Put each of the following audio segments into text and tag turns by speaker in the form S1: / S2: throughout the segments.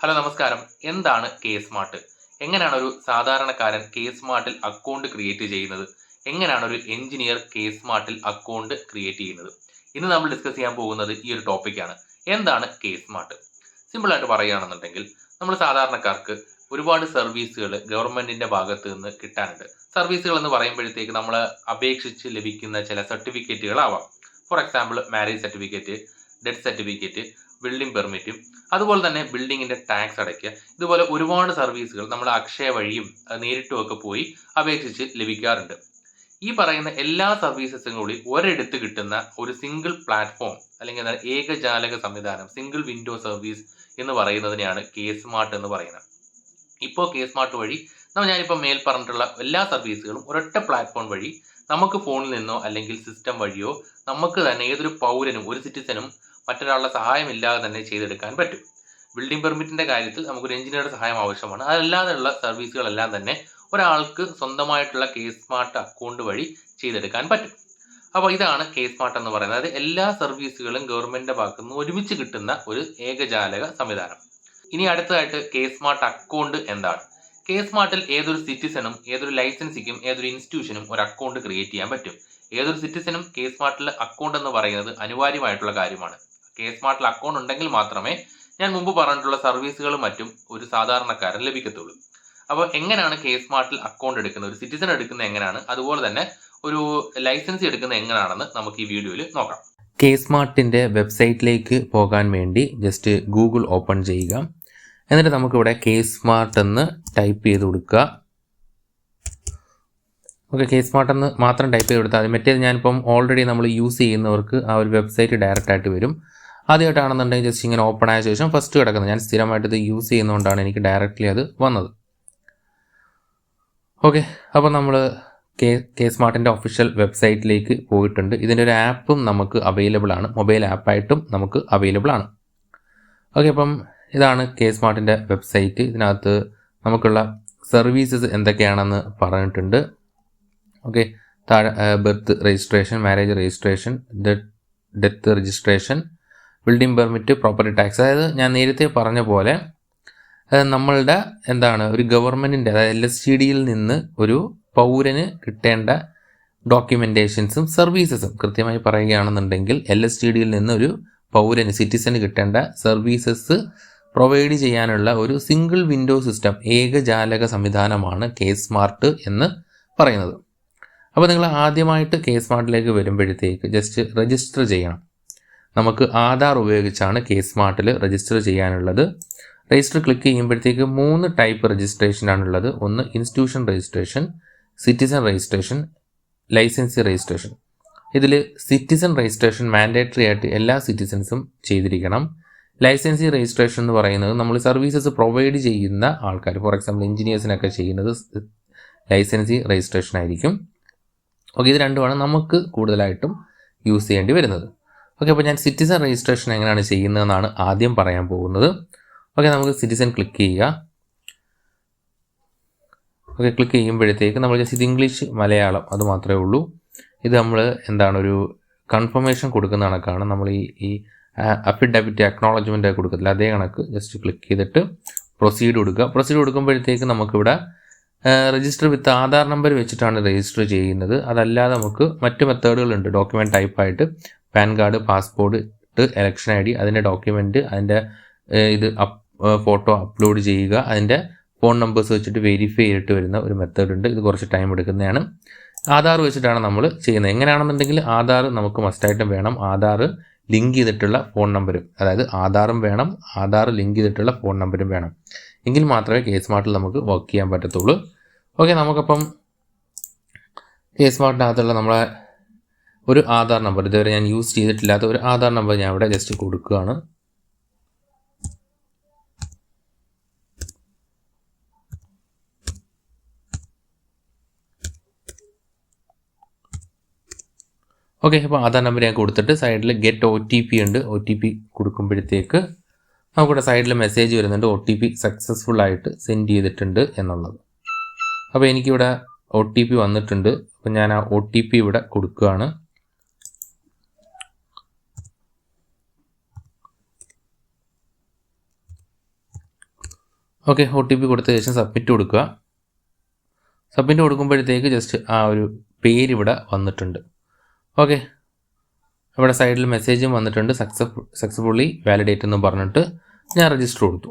S1: Hello നമസ്കാരം. എന്താണ് K smart? എങ്ങനെയാണ് ഒരു സാധാരണക്കാരൻ കെ സ്മാർട്ടിൽ അക്കൗണ്ട് ക്രിയേറ്റ് ചെയ്യുന്നത്? എങ്ങനെയാണ് ഒരു എഞ്ചിനീയർ കെ സ്മാർട്ടിൽ അക്കൗണ്ട് ക്രിയേറ്റ് ചെയ്യുന്നത്? ഇന്ന് നമ്മൾ ഡിസ്കസ് ചെയ്യാൻ പോകുന്നത് ഈ ഒരു ടോപ്പിക്കാണ്. എന്താണ് കെ സ്മാർട്ട്? സിമ്പിളായിട്ട് പറയുകയാണെന്നുണ്ടെങ്കിൽ നമ്മൾ സാധാരണക്കാർക്ക് ഒരുപാട് സർവീസുകൾ ഗവൺമെന്റിന്റെ ഭാഗത്ത് നിന്ന് കിട്ടാനുണ്ട്. സർവീസുകൾ എന്ന് പറയുമ്പോഴത്തേക്ക് നമ്മൾ അപേക്ഷിച്ച് ലഭിക്കുന്ന ചില സർട്ടിഫിക്കറ്റുകളാവാം. For example marriage certificate, death certificate, building permit, അതുപോലെ തന്നെ ബിൽഡിങ്ങിന്റെ ടാക്സ് അടയ്ക്കുക. ഇതുപോലെ ഒരുപാട് സർവീസുകൾ നമ്മൾ അക്ഷയ വഴിയും നേരിട്ടുമൊക്കെ പോയി അപേക്ഷിച്ച് ലഭിക്കാറുണ്ട്. ഈ പറയുന്ന എല്ലാ സർവീസസും കൂടി ഒരിടത്ത് കിട്ടുന്ന ഒരു സിംഗിൾ പ്ലാറ്റ്ഫോം അല്ലെങ്കിൽ ഏകജാലക സംവിധാനം, സിംഗിൾ വിൻഡോ സർവീസ് എന്ന് പറയുന്നതിനെയാണ് കെ സ്മാർട്ട് എന്ന് പറയുന്നത്. ഇപ്പോൾ കെ സ്മാർട്ട് വഴി ഞാനിപ്പോൾ മേൽ പറഞ്ഞിട്ടുള്ള എല്ലാ സർവീസുകളും ഒരൊറ്റ പ്ലാറ്റ്ഫോം വഴി നമുക്ക് ഫോണിൽ നിന്നോ അല്ലെങ്കിൽ സിസ്റ്റം വഴിയോ നമുക്ക് തന്നെ ഏതൊരു പൗരനും ഒരു സിറ്റിസനും മറ്റൊരാളുടെ സഹായമില്ലാതെ തന്നെ ചെയ്തെടുക്കാൻ പറ്റും. ബിൽഡിംഗ് പെർമിറ്റിന്റെ കാര്യത്തിൽ നമുക്കൊരു എഞ്ചിനീയറുടെ സഹായം ആവശ്യമാണ്. അതല്ലാതെയുള്ള സർവീസുകളെല്ലാം തന്നെ ഒരാൾക്ക് സ്വന്തമായിട്ടുള്ള കെ സ്മാർട്ട് അക്കൗണ്ട് വഴി ചെയ്തെടുക്കാൻ പറ്റും. അപ്പോൾ ഇതാണ് കെ സ്മാർട്ട് എന്ന് പറയുന്നത്. അതായത് എല്ലാ സർവീസുകളും ഗവൺമെന്റിന്റെ ഭാഗത്തു നിന്ന് ഒരുമിച്ച് കിട്ടുന്ന ഒരു ഏകജാലക സംവിധാനം. ഇനി അടുത്തതായിട്ട് കെ സ്മാർട്ട് അക്കൗണ്ട് എന്താണ്? കെ സ്മാർട്ടിൽ ഏതൊരു സിറ്റിസണും ഏതൊരു ലൈസൻസിക്കും ഏതൊരു ഇൻസ്റ്റിറ്റ്യൂഷനും ഒരു അക്കൗണ്ട് ക്രിയേറ്റ് ചെയ്യാൻ പറ്റും. ഏതൊരു സിറ്റിസണും കെ സ്മാർട്ടിൽ അക്കൗണ്ട് എന്ന് പറയുന്നത് അനിവാര്യമായിട്ടുള്ള കാര്യമാണ്. കെ സ്മാർട്ടിൽ അക്കൗണ്ട് ഉണ്ടെങ്കിൽ മാത്രമേ ഞാൻ മുമ്പ് പറഞ്ഞിട്ടുള്ള സർവീസുകളും മറ്റും ഒരു സാധാരണക്കാരൻ ലഭിക്കത്തുള്ളൂ. അപ്പോൾ എങ്ങനെയാണ് കെ സ്മാർട്ടിൽ അക്കൗണ്ട് എടുക്കുന്നത്, ഒരു സിറ്റിസൺ എടുക്കുന്നത് എങ്ങനെയാണ്, അതുപോലെ തന്നെ ഒരു ലൈസൻസ് എടുക്കുന്നത് എങ്ങനെയാണെന്ന് നമുക്ക് ഈ വീഡിയോയിൽ നോക്കാം. കെ സ്മാർട്ടിൻ്റെ വെബ്സൈറ്റിലേക്ക് പോകാൻ വേണ്ടി ജസ്റ്റ് ഗൂഗിൾ ഓപ്പൺ ചെയ്യുക. എന്നിട്ട് നമുക്കിവിടെ കെ സ്മാർട്ട് എന്ന് ടൈപ്പ് ചെയ്ത് കൊടുക്കുക. ഓക്കെ, കെ സ്മാർട്ട് എന്ന് മാത്രം ടൈപ്പ് ചെയ്ത് കൊടുത്താൽ മതി. മറ്റേത് ഞാനിപ്പം ഓൾറെഡി നമ്മൾ യൂസ് ചെയ്യുന്നവർക്ക് ആ ഒരു വെബ്സൈറ്റ് ഡയറക്റ്റ് ആയിട്ട് വരും. ആദ്യമായിട്ടാണെന്നുണ്ടെങ്കിൽ ജസ്റ്റ് ഇങ്ങനെ ഓപ്പൺ ആയ ശേഷം ഫസ്റ്റ് കിടക്കുന്നത്, ഞാൻ സ്ഥിരമായിട്ട് ഇത് യൂസ് ചെയ്യുന്നതുകൊണ്ടാണ് എനിക്ക് ഡയറക്റ്റ്ലി അത് വന്നത്. ഓക്കെ, അപ്പോൾ നമ്മൾ കെ സ്മാർട്ടിൻ്റെ ഒഫീഷ്യൽ വെബ്സൈറ്റിലേക്ക് പോയിട്ടുണ്ട്. ഇതിൻ്റെ ഒരു ആപ്പും നമുക്ക് അവൈലബിൾ ആണ്, മൊബൈൽ ആപ്പായിട്ടും നമുക്ക് അവൈലബിൾ ആണ്. ഓക്കെ, അപ്പം ഇതാണ് കെ സ്മാർട്ടിൻ്റെ വെബ്സൈറ്റ്. ഇതിനകത്ത് നമുക്കുള്ള സർവീസസ് എന്തൊക്കെയാണെന്ന് പറഞ്ഞിട്ടുണ്ട്. ഓക്കെ, താഴെ birth registration, marriage registration, death registration, building permit, property tax. അതായത് ഞാൻ നേരത്തെ പറഞ്ഞ പോലെ നമ്മളുടെ ഒരു ഗവൺമെൻറ്റിൻ്റെ, അതായത് LSTDയിൽ നിന്ന് ഒരു പൗരന് കിട്ടേണ്ട ഡോക്യുമെൻറ്റേഷൻസും സർവീസസും കൃത്യമായി പറയുകയാണെന്നുണ്ടെങ്കിൽ LSTDയിൽ നിന്ന് ഒരു പൗരന്, സിറ്റിസന് കിട്ടേണ്ട സർവീസസ് പ്രൊവൈഡ് ചെയ്യാനുള്ള ഒരു സിംഗിൾ വിൻഡോ സിസ്റ്റം, ഏകജാലക സംവിധാനമാണ് കെ സ്മാർട്ട് എന്ന് പറയുന്നത്. അപ്പോൾ നിങ്ങൾ ആദ്യമായിട്ട് കെ സ്മാർട്ടിലേക്ക് വരുമ്പോഴത്തേക്ക് ജസ്റ്റ് രജിസ്റ്റർ ചെയ്യണം. നമുക്ക് ആധാർ ഉപയോഗിച്ചാണ് കെ സ്മാർട്ടിൽ രജിസ്റ്റർ ചെയ്യാനുള്ളത്. രജിസ്റ്റർ ക്ലിക്ക് ചെയ്യുമ്പോഴത്തേക്ക് 3 ടൈപ്പ് രജിസ്ട്രേഷനാണുള്ളത്. ഒന്ന് institution registration, citizen registration, licensee registration. ഇതിൽ സിറ്റിസൺ രജിസ്ട്രേഷൻ മാൻഡേറ്ററി ആയിട്ട് എല്ലാ സിറ്റിസൺസും ചെയ്തിരിക്കണം. ലൈസൻസി രജിസ്ട്രേഷൻ എന്ന് പറയുന്നത് നമ്മൾ സർവീസസ് പ്രൊവൈഡ് ചെയ്യുന്ന ആൾക്കാർ, ഫോർ എക്സാമ്പിൾ എഞ്ചിനീയേഴ്സിനൊക്കെ ചെയ്യുന്നത് ലൈസൻസി രജിസ്ട്രേഷൻ ആയിരിക്കും. ഓക്കെ, ഇത് രണ്ടുമാണ് നമുക്ക് കൂടുതലായിട്ടും യൂസ് ചെയ്യേണ്ടി വരുന്നത്. ഓക്കെ, അപ്പോൾ ഞാൻ സിറ്റിസൺ രജിസ്ട്രേഷൻ എങ്ങനെയാണ് ചെയ്യുന്നതെന്നാണ് ആദ്യം പറയാൻ പോകുന്നത്. ഓക്കെ, നമുക്ക് സിറ്റിസൺ ക്ലിക്ക് ചെയ്യുക. ഓക്കെ, ക്ലിക്ക് ചെയ്യുമ്പോഴത്തേക്ക് നമ്മൾ ജസ്റ്റ് ഇംഗ്ലീഷ് മലയാളം അത് മാത്രമേ ഉള്ളൂ. ഇത് നമ്മൾ ഒരു കൺഫർമേഷൻ കൊടുക്കുന്ന കണക്കാണ്. നമ്മൾ ഈ അഫിഡവിറ്റ് അക്നോളജ്മെൻ്റ് കൊടുക്കത്തില്ല, അതേ കണക്ക് ജസ്റ്റ് ക്ലിക്ക് ചെയ്തിട്ട് പ്രൊസീഡ് കൊടുക്കുക. പ്രൊസീഡ് കൊടുക്കുമ്പോഴത്തേക്ക് നമുക്കിവിടെ രജിസ്റ്റർ വിത്ത് ആധാർ നമ്പർ വെച്ചിട്ടാണ് രജിസ്റ്റർ ചെയ്യുന്നത്. അതല്ലാതെ നമുക്ക് മറ്റ് മെത്തേഡുകളുണ്ട്. ഡോക്യുമെൻറ്റ് ടൈപ്പായിട്ട് PAN card, passport, election ID, അതിൻ്റെ ഡോക്യുമെൻറ്റ്, അതിൻ്റെ ഇത് ഫോട്ടോ അപ്ലോഡ് ചെയ്യുക, അതിൻ്റെ ഫോൺ നമ്പേഴ്സ് വെച്ചിട്ട് വെരിഫൈ ചെയ്തിട്ട് വരുന്ന ഒരു മെത്തേഡ് ഉണ്ട്. ഇത് കുറച്ച് ടൈം എടുക്കുന്നതാണ്. ആധാർ വെച്ചിട്ടാണ് നമ്മൾ ചെയ്യുന്നത്. എങ്ങനെയാണെന്നുണ്ടെങ്കിൽ ആധാർ നമുക്ക് മസ്റ്റായിട്ടും വേണം. ആധാർ ലിങ്ക് ചെയ്തിട്ടുള്ള ഫോൺ നമ്പരും, അതായത് ആധാറും വേണം, ആധാർ ലിങ്ക് ചെയ്തിട്ടുള്ള ഫോൺ നമ്പരും വേണം. എങ്കിൽ മാത്രമേ കെ സ്മാർട്ടിൽ നമുക്ക് വർക്ക് ചെയ്യാൻ പറ്റത്തുള്ളൂ. ഓക്കെ, നമുക്കപ്പം കെ സ്മാർട്ടിനകത്തുള്ള നമ്മളെ ഒരു ആധാർ നമ്പർ, ഇതുവരെ ഞാൻ യൂസ് ചെയ്തിട്ടില്ലാത്ത ഒരു ആധാർ നമ്പർ ഞാൻ ഇവിടെ ജസ്റ്റ് കൊടുക്കുകയാണ്. ഓക്കെ, അപ്പോൾ ആധാർ നമ്പർ ഞാൻ കൊടുത്തിട്ട് സൈഡിൽ ഗെറ്റ് OTP ഉണ്ട്. OTP കൊടുക്കുമ്പോഴത്തേക്ക് നമുക്കിവിടെ സൈഡിൽ മെസ്സേജ് വരുന്നുണ്ട്, OTP സക്സസ്ഫുൾ ആയിട്ട് സെൻഡ് ചെയ്തിട്ടുണ്ട് എന്നുള്ളത്. അപ്പോൾ എനിക്കിവിടെ OTP വന്നിട്ടുണ്ട്. അപ്പോൾ ഞാൻ ആ OTP ഇവിടെ കൊടുക്കുകയാണ്. ഓക്കെ, OTP കൊടുത്ത ശേഷം സബ്മിറ്റ് കൊടുക്കുക. സബ്മിറ്റ് കൊടുക്കുമ്പോഴത്തേക്ക് ജസ്റ്റ് ആ ഒരു പേര് ഇവിടെ വന്നിട്ടുണ്ട്. ഓക്കെ, ഇവിടെ സൈഡിൽ മെസ്സേജും വന്നിട്ടുണ്ട്, സക്സസ്ഫുള്ളി വാലിഡേറ്റ് എന്ന് പറഞ്ഞിട്ട് ഞാൻ രജിസ്റ്റർ കൊടുത്തു.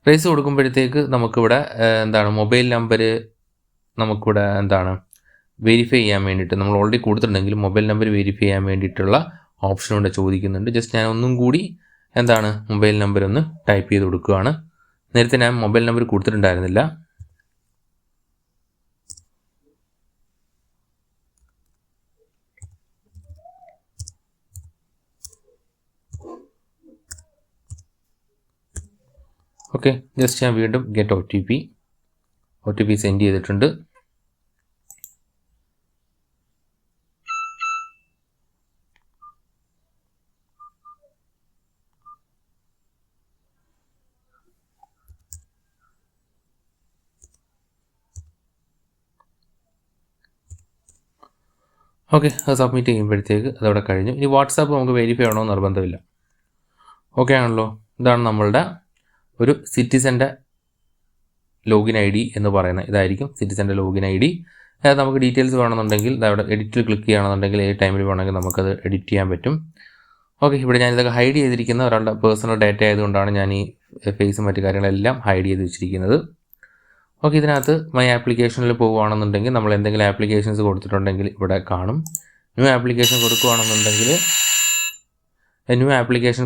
S1: രജിസ്റ്റർ കൊടുക്കുമ്പോഴത്തേക്ക് നമുക്കിവിടെ മൊബൈൽ നമ്പർ നമുക്കിവിടെ വെരിഫൈ ചെയ്യാൻ വേണ്ടിയിട്ട് നമ്മൾ ഓൾറെഡി കൊടുത്തിട്ടുണ്ടെങ്കിൽ മൊബൈൽ നമ്പർ വെരിഫൈ ചെയ്യാൻ വേണ്ടിയിട്ടുള്ള ഓപ്ഷൻ ഇവിടെ ചോദിക്കുന്നുണ്ട്. ജസ്റ്റ് ഞാൻ ഒന്നും കൂടി മൊബൈൽ നമ്പർ ഒന്ന് ടൈപ്പ് ചെയ്ത് കൊടുക്കുകയാണ്. നേരത്തെ ഞാൻ മൊബൈൽ നമ്പർ കൊടുത്തിട്ടുണ്ടായിരുന്നില്ല. ഓക്കെ, ജസ്റ്റ് ഞാൻ വീണ്ടും ഗെറ്റ് OTP സെൻഡ് ചെയ്തിട്ടുണ്ട്. ഓക്കെ, അത് സബ്മിറ്റ് ചെയ്യുമ്പോഴത്തേക്ക് അതവിടെ കഴിഞ്ഞു. ഇനി വാട്സാപ്പ് നമുക്ക് വെരിഫൈ ചെയ്യണമെന്ന് നിർബന്ധമില്ല. ഓക്കെ ആണല്ലോ. ഇതാണ് നമ്മളുടെ ഒരു സിറ്റിസൻ്റെ ലോഗിൻ ID എന്ന് പറയുന്നത്. ഇതായിരിക്കും സിറ്റിസൻ്റെ ലോഗിൻ ID. നമുക്ക് ഡീറ്റെയിൽസ് വേണമെന്നുണ്ടെങ്കിൽ അവിടെ എഡിറ്റിൽ ക്ലിക്ക് ചെയ്യുകയാണെന്നുണ്ടെങ്കിൽ ഏത് ടൈമിൽ വേണമെങ്കിൽ നമുക്കത് എഡിറ്റ് ചെയ്യാൻ പറ്റും. ഓക്കെ, ഇവിടെ ഞാനിതൊക്കെ ഹൈഡ് ചെയ്തിരിക്കുന്ന ഒരാളുടെ പേഴ്സണൽ ഡാറ്റ ആയതുകൊണ്ടാണ് ഞാൻ ഈ ഫേസും മറ്റു കാര്യങ്ങളെല്ലാം ഹൈഡ് ചെയ്ത് വെച്ചിരിക്കുന്നത്. ഓക്കെ, ഇതിനകത്ത് മൈ ആപ്ലിക്കേഷനിൽ പോവുകയാണെന്നുണ്ടെങ്കിൽ നമ്മൾ എന്തെങ്കിലും ആപ്ലിക്കേഷൻസ് കൊടുത്തിട്ടുണ്ടെങ്കിൽ ഇവിടെ കാണും. ന്യൂ ആപ്ലിക്കേഷൻ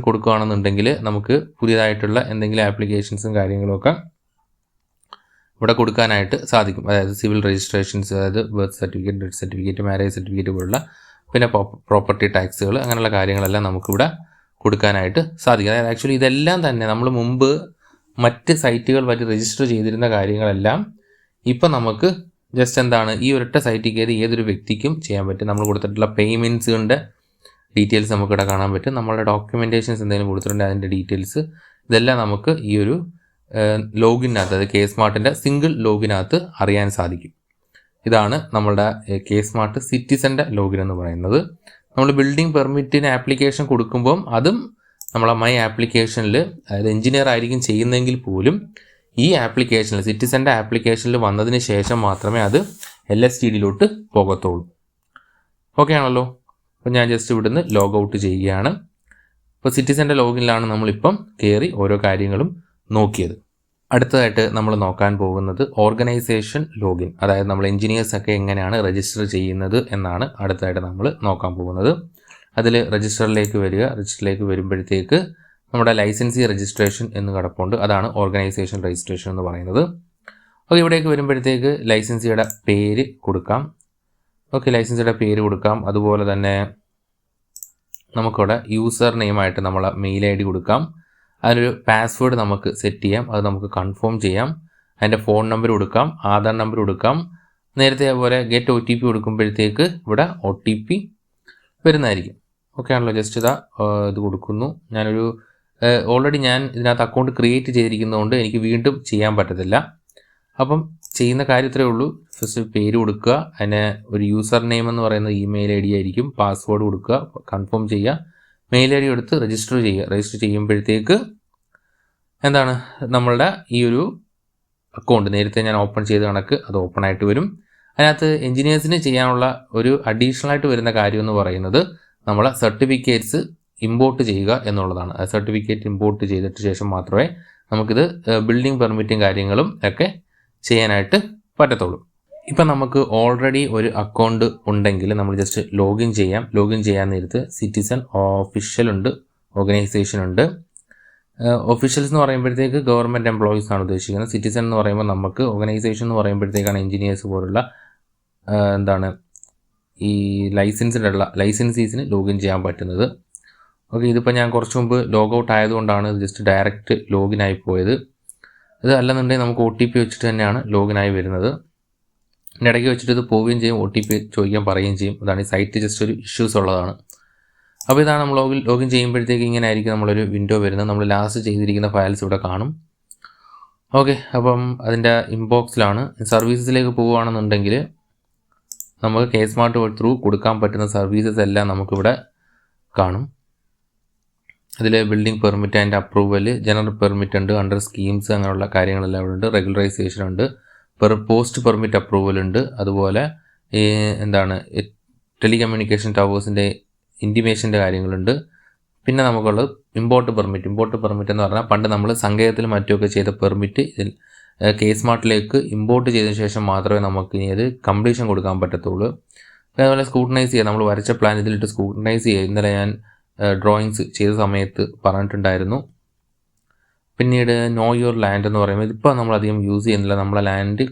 S1: കൊടുക്കുകയാണെന്നുണ്ടെങ്കിൽ നമുക്ക് പുതിയതായിട്ടുള്ള എന്തെങ്കിലും ആപ്ലിക്കേഷൻസും കാര്യങ്ങളൊക്കെ ഇവിടെ കൊടുക്കാനായിട്ട് സാധിക്കും. അതായത് സിവിൽ രജിസ്ട്രേഷൻസ്, അതായത് birth certificate, death certificate, marriage certificate പോലുള്ള പിന്നെ പ്രോപ്പർട്ടി ടാക്സുകൾ, അങ്ങനെയുള്ള കാര്യങ്ങളെല്ലാം നമുക്കിവിടെ കൊടുക്കാനായിട്ട് സാധിക്കും. അതായത് ആക്ച്വലി ഇതെല്ലാം തന്നെ നമ്മൾ മുമ്പ് മറ്റ് സൈറ്റുകൾ വഴി രജിസ്റ്റർ ചെയ്തിരുന്ന കാര്യങ്ങളെല്ലാം ഇപ്പം നമുക്ക് ജസ്റ്റ് ഈ ഒരൊറ്റ സൈറ്റിൽ കയറി ഏതൊരു വ്യക്തിക്കും ചെയ്യാൻ പറ്റും. നമ്മൾ കൊടുത്തിട്ടുള്ള പേയ്മെൻറ്റ്സുകളുടെ ഡീറ്റെയിൽസ് നമുക്കിവിടെ കാണാൻ പറ്റും. നമ്മളുടെ ഡോക്യുമെൻറ്റേഷൻസ് എന്തെങ്കിലും കൊടുത്തിട്ടുണ്ടെങ്കിൽ അതിൻ്റെ ഡീറ്റെയിൽസ് ഇതെല്ലാം നമുക്ക് ഈ ഒരു ലോഗിനകത്ത്, അതായത് K-സ്മാർട്ടിൻ്റെ സിംഗിൾ ലോഗിനകത്ത് അറിയാൻ സാധിക്കും. ഇതാണ് നമ്മളുടെ K-സ്മാർട്ട് സിറ്റിസൻ്റെ ലോഗിൻ എന്ന് പറയുന്നത്. നമ്മൾ ബിൽഡിംഗ് പെർമിറ്റിന് ആപ്ലിക്കേഷൻ കൊടുക്കുമ്പം അതും നമ്മളെ മൈ ആപ്ലിക്കേഷനിൽ, അതായത് എഞ്ചിനീയർ ആയിരിക്കും ചെയ്യുന്നതെങ്കിൽ പോലും ഈ ആപ്ലിക്കേഷനിൽ സിറ്റിസൻ്റെ ആപ്ലിക്കേഷനിൽ വന്നതിന് ശേഷം മാത്രമേ അത് LSTDയിലോട്ട് പോകത്തുള്ളൂ. ഓക്കെ ആണല്ലോ. അപ്പോൾ ഞാൻ ജസ്റ്റ് ഇവിടുന്ന് ലോഗ് ഔട്ട് ചെയ്യുകയാണ്. അപ്പോൾ സിറ്റിസൻ്റെ ലോഗിനിലാണ് നമ്മളിപ്പം കയറി ഓരോ കാര്യങ്ങളും നോക്കിയത്. അടുത്തതായിട്ട് നമ്മൾ നോക്കാൻ പോകുന്നത് ഓർഗനൈസേഷൻ ലോഗിൻ, അതായത് നമ്മൾ എഞ്ചിനീയേഴ്സൊക്കെ എങ്ങനെയാണ് രജിസ്റ്റർ ചെയ്യുന്നത് എന്നാണ് അടുത്തതായിട്ട് നമ്മൾ നോക്കാൻ പോകുന്നത്. അതിൽ രജിസ്റ്ററിലേക്ക് വരുമ്പോഴത്തേക്ക് നമ്മുടെ ലൈസൻസി രജിസ്ട്രേഷൻ എന്ന് കിടപ്പുണ്ട്. അതാണ് ഓർഗനൈസേഷൻ രജിസ്ട്രേഷൻ എന്ന് പറയുന്നത്. ഓക്കെ, ഇവിടേക്ക് വരുമ്പോഴത്തേക്ക് ലൈസൻസിയുടെ പേര് കൊടുക്കാം. ഓക്കെ, ലൈസൻസിയുടെ പേര് കൊടുക്കാം. അതുപോലെ തന്നെ നമുക്കിവിടെ യൂസർ നെയിമായിട്ട് നമ്മളെ മെയിൽ ID കൊടുക്കാം. അതിനൊരു പാസ്വേഡ് നമുക്ക് സെറ്റ് ചെയ്യാം, അത് നമുക്ക് കൺഫേം ചെയ്യാം. അതിൻ്റെ ഫോൺ നമ്പർ കൊടുക്കാം, ആധാർ നമ്പർ കൊടുക്കാം. നേരത്തെ പോലെ ഗെറ്റ് OTP കൊടുക്കുമ്പോഴത്തേക്ക് ഇവിടെ OTP വരുന്നതായിരിക്കും. ഓക്കെ ആണല്ലോ. ജസ്റ്റ് ഇത് കൊടുക്കുന്നു. ഞാനൊരു ഓൾറെഡി ഞാൻ ഇതിനകത്ത് അക്കൗണ്ട് ക്രിയേറ്റ് ചെയ്തിരിക്കുന്നതുകൊണ്ട് എനിക്ക് വീണ്ടും ചെയ്യാൻ പറ്റത്തില്ല. അപ്പം ചെയ്യുന്ന കാര്യത്രേ ഉള്ളൂ. ഫസ്റ്റ് പേര് കൊടുക്കുക, അതിന് ഒരു യൂസർ നെയിം എന്ന് പറയുന്നത് ഇമെയിൽ ID ആയിരിക്കും. പാസ്വേഡ് കൊടുക്കുക, കൺഫേം ചെയ്യുക, മെയിൽ ID എടുത്ത് രജിസ്റ്റർ ചെയ്യുക. രജിസ്റ്റർ ചെയ്യുമ്പോഴത്തേക്ക് നമ്മളുടെ ഈ ഒരു അക്കൗണ്ട് നേരത്തെ ഞാൻ ഓപ്പൺ ചെയ്ത കണക്ക് അത് ഓപ്പൺ ആയിട്ട് വരും. അതിനകത്ത് എഞ്ചിനീയേഴ്സിന് ചെയ്യാനുള്ള ഒരു അഡീഷണൽ ആയിട്ട് വരുന്ന കാര്യം എന്ന് പറയുന്നത് നമ്മൾ സർട്ടിഫിക്കറ്റ്സ് ഇമ്പോർട്ട് ചെയ്യുക എന്നുള്ളതാണ്. ആ സർട്ടിഫിക്കറ്റ് ഇമ്പോർട്ട് ചെയ്തിട്ട് ശേഷം മാത്രമേ നമുക്കിത് ബിൽഡിംഗ് പെർമിറ്റും കാര്യങ്ങളും ഒക്കെ ചെയ്യാനായിട്ട് പറ്റത്തുള്ളൂ. ഇപ്പം നമുക്ക് ഓൾറെഡി ഒരു അക്കൗണ്ട് ഉണ്ടെങ്കിൽ നമ്മൾ ജസ്റ്റ് ലോഗിൻ ചെയ്യാൻ നേരത്ത് സിറ്റിസൺ ഒഫീഷ്യൽ ഉണ്ട്, ഓർഗനൈസേഷൻ ഉണ്ട്. ഒഫീഷ്യൽസ് എന്ന് പറയുമ്പോഴത്തേക്ക് ഗവൺമെൻറ് എംപ്ലോയീസ് ആണ് ഉദ്ദേശിക്കുന്നത്. സിറ്റിസൺ എന്ന് പറയുമ്പോൾ നമുക്ക്, ഓർഗനൈസേഷൻ എന്ന് പറയുമ്പോഴത്തേക്കാണ് എഞ്ചിനീയേഴ്സ് പോലുള്ള ഈ ലൈസൻസീസിന് ലോഗിൻ ചെയ്യാൻ പറ്റുന്നത്. ഓക്കെ, ഇതിപ്പോൾ ഞാൻ കുറച്ച് മുമ്പ് ലോഗ് ഔട്ട് ആയതുകൊണ്ടാണ് ജസ്റ്റ് ഡയറക്റ്റ് ലോഗിനായി പോയത്. ഇത് അല്ലെന്നുണ്ടെങ്കിൽ നമുക്ക് OTP വെച്ചിട്ട് തന്നെയാണ് ലോഗിനായി വരുന്നത്. ഇടയ്ക്ക് വെച്ചിട്ട് ഇത് പോവുകയും ചെയ്യും, OTP ചോദിക്കാൻ പറയുകയും ചെയ്യും. അതാണ് ഈ സൈറ്റ് ജസ്റ്റ് ഒരു ഇഷ്യൂസ് ഉള്ളതാണ്. അപ്പോൾ ഇതാണ് നമ്മൾ ലോഗിൻ ചെയ്യുമ്പോഴത്തേക്ക് ഇങ്ങനെ ആയിരിക്കും നമ്മളൊരു വിൻഡോ വരുന്നത്. നമ്മൾ ലാസ്റ്റ് ചെയ്തിരിക്കുന്ന ഫയൽസ് ഇവിടെ കാണും. ഓക്കെ, അപ്പം അതിൻ്റെ ഇൻബോക്സിലാണ്. സർവീസസിലേക്ക് പോവുകയാണെന്നുണ്ടെങ്കിൽ നമുക്ക് K-സ്മാർട്ട് ത്രൂ കൊടുക്കാൻ പറ്റുന്ന സർവീസസ് എല്ലാം നമുക്കിവിടെ കാണും. അതിൽ building permit and approval, general permit ഉണ്ട്, അണ്ടർ സ്കീംസ് അങ്ങനെയുള്ള കാര്യങ്ങളെല്ലാം ഇവിടെ ഉണ്ട്. റെഗുലറൈസേഷൻ ഉണ്ട്, പോസ്റ്റ് പെർമിറ്റ് അപ്രൂവൽ ഉണ്ട്. അതുപോലെ എന്താണ് ടെലികമ്മ്യൂണിക്കേഷൻ ടവേഴ്സിൻ്റെ ഇൻറ്റിമേഷൻ്റെ കാര്യങ്ങളുണ്ട്. പിന്നെ നമുക്കുള്ളത് ഇമ്പോർട്ട് പെർമിറ്റ് എന്ന് പറഞ്ഞാൽ പണ്ട് നമ്മൾ സങ്കേതത്തിൽ മറ്റുമൊക്കെ ചെയ്ത പെർമിറ്റ് ഇതിൽ K-സ്മാർട്ടിലേക്ക് ഇമ്പോർട്ട് ചെയ്തതിന് ശേഷം മാത്രമേ നമുക്ക് ഇനി അത് കംപ്ലീഷൻ കൊടുക്കാൻ പറ്റത്തുള്ളൂ. പിന്നെ അതുപോലെ സ്ക്രൂട്ടനൈസ് ചെയ്യുക, നമ്മൾ വരച്ച പ്ലാൻ ഇതിലിട്ട് സ്ക്രൂട്ടനൈസ് ചെയ്യുക. ഇന്നലെ ഞാൻ ഡ്രോയിങ്സ് ചെയ്ത സമയത്ത് പറഞ്ഞിട്ടുണ്ടായിരുന്നു. പിന്നീട് നോ യുവർ ലാൻഡ് എന്ന് പറയുമ്പോൾ ഇതിപ്പോൾ നമ്മളധികം യൂസ് ചെയ്യുന്നില്ല. നമ്മളെ ലാൻഡ്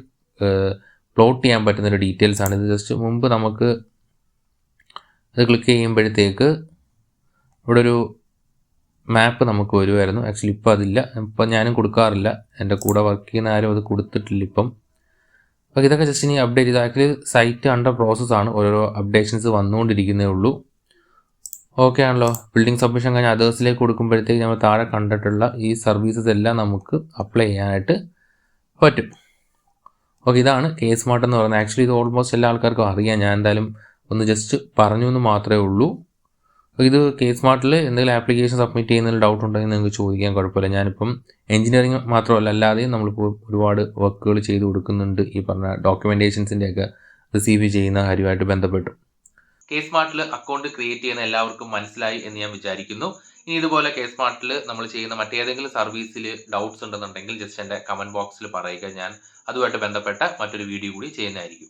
S1: പ്ലോട്ട് ചെയ്യാൻ പറ്റുന്നൊരു ഡീറ്റെയിൽസ് ആണ്. ഇത് ജസ്റ്റ് മുമ്പ് നമുക്ക് ഇത് ക്ലിക്ക് ചെയ്യുമ്പോഴത്തേക്ക് ഇവിടെ ഒരു മാപ്പ് നമുക്ക് വരുമായിരുന്നു. ആക്ച്വലി ഇപ്പോൾ അതില്ല, ഇപ്പം ഞാനും കൊടുക്കാറില്ല, എൻ്റെ കൂടെ വർക്ക് ചെയ്യുന്ന ആരും അത് കൊടുത്തിട്ടില്ല ഇപ്പം. അപ്പോൾ ഇതൊക്കെ ജസ്റ്റ് ഇനി അപ്ഡേറ്റ് ചെയ്ത്, ആക്ച്വലി സൈറ്റ് അണ്ടർ പ്രോസസ്സാണ്, ഓരോ അപ്ഡേഷൻസ് വന്നുകൊണ്ടിരിക്കുന്നേ ഉള്ളൂ. ഓക്കെ ആണല്ലോ. ബിൽഡിംഗ് സബ്മിഷൻ കഴിഞ്ഞ് അതേഴ്സിലേക്ക് കൊടുക്കുമ്പോഴത്തേക്ക് നമ്മൾ താഴെ കണ്ടിട്ടുള്ള ഈ സർവീസസ് എല്ലാം നമുക്ക് അപ്ലൈ ചെയ്യാനായിട്ട് പറ്റും. ഓക്കെ, ഇതാണ് K-സ്മാർട്ട് എന്ന് പറയുന്നത്. ആക്ച്വലി ഇത് ഓൾമോസ്റ്റ് എല്ലാ ആൾക്കാർക്കും അറിയാം, ഞാൻ എന്തായാലും ഒന്ന് ജസ്റ്റ് പറഞ്ഞു എന്ന് മാത്രമേ ഉള്ളൂ. ഇത് K-സ്മാർട്ടിൽ എന്തെങ്കിലും ആപ്ലിക്കേഷൻ സബ്മിറ്റ് ചെയ്യുന്നതിൽ ഡൗട്ട് ഉണ്ടെങ്കിൽ നിങ്ങൾക്ക് ചോദിക്കാൻ കുഴപ്പമില്ല. ഞാനിപ്പം എഞ്ചിനീയറിംഗ് മാത്രമല്ല, അല്ലാതെയും നമ്മളിപ്പോൾ ഒരുപാട് വർക്കുകൾ ചെയ്ത് കൊടുക്കുന്നുണ്ട് ഈ പറഞ്ഞ ഡോക്യുമെൻറ്റേഷൻസിൻ്റെയൊക്കെ റിസീവ് ചെയ്യുന്ന കാര്യമായിട്ട് ബന്ധപ്പെട്ടു. K-സ്മാർട്ടിൽ അക്കൗണ്ട് ക്രിയേറ്റ് ചെയ്യുന്ന എല്ലാവർക്കും മനസ്സിലായി എന്ന് ഞാൻ വിചാരിക്കുന്നു. ഇനി ഇതുപോലെ K-സ്മാർട്ടിൽ നമ്മൾ ചെയ്യുന്ന മറ്റേതെങ്കിലും സർവീസിൽ ഡൗട്ട്സ് ഉണ്ടെന്നുണ്ടെങ്കിൽ ജസ്റ്റ് എൻ്റെ കമൻറ്റ് ബോക്സിൽ പറയുക, ഞാൻ അതുമായിട്ട് ബന്ധപ്പെട്ട മറ്റൊരു വീഡിയോ കൂടി ചെയ്യുന്നതായിരിക്കും.